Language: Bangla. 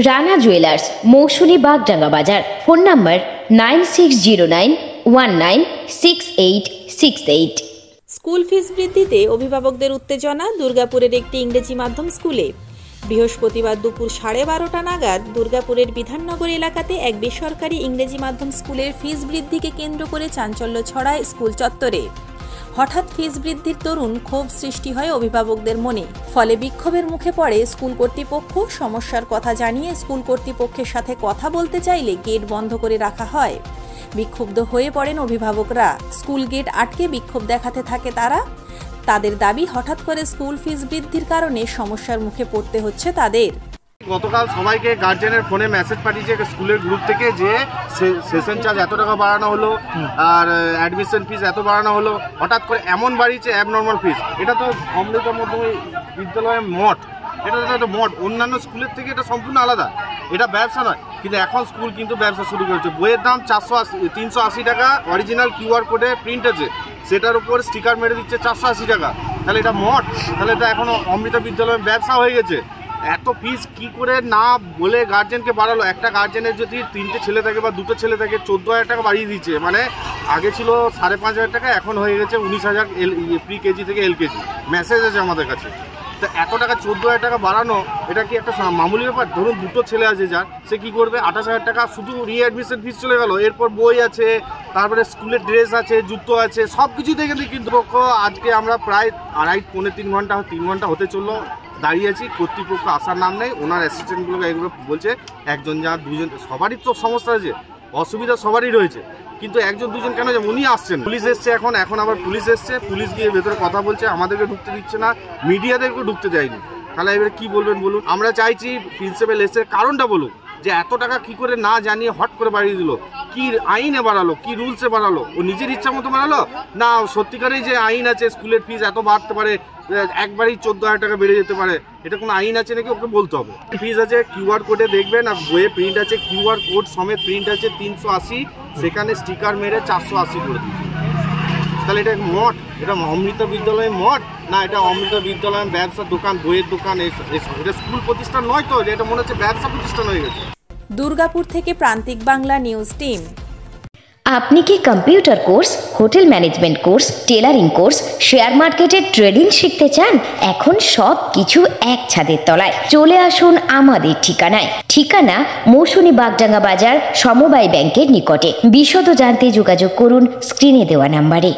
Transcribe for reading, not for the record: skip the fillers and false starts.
রানা জুয়েলার্স, মৌসুনী বাগডাঙ্গা বাজার। Phone number 9609196868। স্কুল ফিস বৃদ্ধিতে অভিভাবকদের উত্তেজনা দুর্গাপুরের একটি ইংরেজি মাধ্যম স্কুলে। বৃহস্পতিবার দুপুর 12:30 নাগাদ দুর্গাপুরের বিধাননগর এলাকাতে এক বেসরকারি ইংরেজি মাধ্যম স্কুলের ফিস বৃদ্ধিকে কেন্দ্র করে চাঞ্চল্য ছড়ায় স্কুল চত্বরে। হঠাৎ ফিস বৃদ্ধির দরুন ক্ষোভ সৃষ্টি হয় অভিভাবকদের মনে। ফলে বিক্ষোভের মুখে পড়ে স্কুল কর্তৃপক্ষ। সমস্যার কথা জানিয়ে স্কুল কর্তৃপক্ষের সাথে কথা বলতে চাইলে গেট বন্ধ করে রাখা হয়। বিক্ষুব্ধ হয়ে পড়েন অভিভাবকরা। স্কুল গেট আটকে বিক্ষোভ দেখাতে থাকে তারা। তাদের দাবি, হঠাৎ করে স্কুল ফিস বৃদ্ধির কারণে সমস্যার মুখে পড়তে হচ্ছে তাদের। গতকাল সবাইকে গার্জেনের ফোনে মেসেজ পাঠিয়েছে স্কুলের গ্রুপ থেকে যে সেশন চার্জ এত টাকা বাড়ানো হলো আর অ্যাডমিশন ফিস এত বাড়ানো হলো। হঠাৎ করে এমন বাড়িয়েছে অ্যাবনর্মাল ফিস। এটা তো অমৃত মাধ্যমিক বিদ্যালয়ের মঠ, এটা তো একটা মঠ। অন্যান্য স্কুলের থেকে এটা সম্পূর্ণ আলাদা। এটা ব্যবসা নয়, কিন্তু এখন স্কুল কিন্তু ব্যবসা শুরু করেছে। বইয়ের দাম 380 টাকা, অরিজিনাল কিউআর কোডে প্রিন্ট আছে, সেটার উপর স্টিকার মেরে দিচ্ছে 480 টাকা। তাহলে এটা মঠ? তাহলে এটা এখন অমৃত বিদ্যালয়ের ব্যবসা হয়ে গেছে। এত ফিস কি করে না বলে গার্জেনকে বাড়ালো? একটা গার্জেনের যদি 3টে ছেলে থাকে বা 2টো ছেলে থাকে, 14,000 টাকা বাড়িয়ে দিচ্ছে। মানে আগে ছিল 5,500 টাকা, এখন হয়ে গেছে 19,000 প্রি কেজি থেকে এলকেজি। মেসেজ আছে আমাদের কাছে। তো এত টাকা 14,000 টাকা বাড়ানো, এটা কি একটা মামুলি ব্যাপার? ধরুন 2টো ছেলে আছে যার, সে কি করবে? 28,000 টাকা শুধু রিঅ্যাডমিশন ফিস চলে গেল। এরপর বই আছে, তারপরে স্কুলের ড্রেস আছে, জুতো আছে, সব কিছু দেখে দিই। কিন্তু আজকে আমরা প্রায় 3 ঘন্টা হতে চললো দাঁড়িয়ে আছি। কর্তৃপক্ষ আসার নাম নেই। ওনার অ্যাসিস্ট্যান্টগুলোকে এগুলো বলছে একজন যা দুজন, সবারই তো সমস্যা আছে, অসুবিধা সবারই রয়েছে, কিন্তু একজন দুজন কেন যে উনি আসছেন। পুলিশ এসছে, এখন আবার পুলিশ এসছে। পুলিশ গিয়ে ভেতরে কথা বলছে, আমাদেরকে ঢুকতে দিচ্ছে না, মিডিয়াদেরকেও ঢুকতে দেয়নি। তাহলে এবারে কী বলবেন বলুন? আমরা চাইছি প্রিন্সিপাল এসে কারণটা বলুক যে এত টাকা কি করে না জানিয়ে হট করে বাড়িয়ে দিল। কি আইনে বাড়ালো, কি রুলসে বাড়ালো? ও নিজের ইচ্ছা মতো বাড়ালো না সত্যিকারেই যে আইন আছে স্কুলের ফিস এত বাড়তে পারে, একবারই 14,000 টাকা বেড়ে যেতে পারে? এটা কোনো আইন আছে নাকি? ওকে বলতে হবে। ফিস আছে কিউআর কোডে দেখবেন, আর বইয়ে প্রিন্ট আছে, কিউআর কোড সমেত প্রিন্ট আছে 380, সেখানে স্টিকার মেরে 480 করে দিচ্ছে। তাহলে এটা মঠ? এটা অমৃত বিদ্যালয়ের মঠ না? এটা অমৃত বিদ্যালয়ের ব্যবসার দোকান, বইয়ের দোকান। এটা স্কুল প্রতিষ্ঠান নয় তো, এটা মনে হচ্ছে ব্যবসা প্রতিষ্ঠান হয়ে গেছে। দুর্গাপুর থেকে প্রান্তিক বাংলা নিউজ টিম। আপনি কি computer course, hotel management course, tailoring course, share মার্কেটের ট্রেডিং শিখতে চান? এখন সব কিছু এক ছাদের তলায়। চলে আসুন আমাদের ঠিকানায়। ঠিকানা মৌসুনী বাগডাঙ্গা বাজার, সমবায় ব্যাংকের নিকটে। বিশদ জানতে যোগাযোগ করুন স্ক্রিনে দেওয়া নাম্বারে।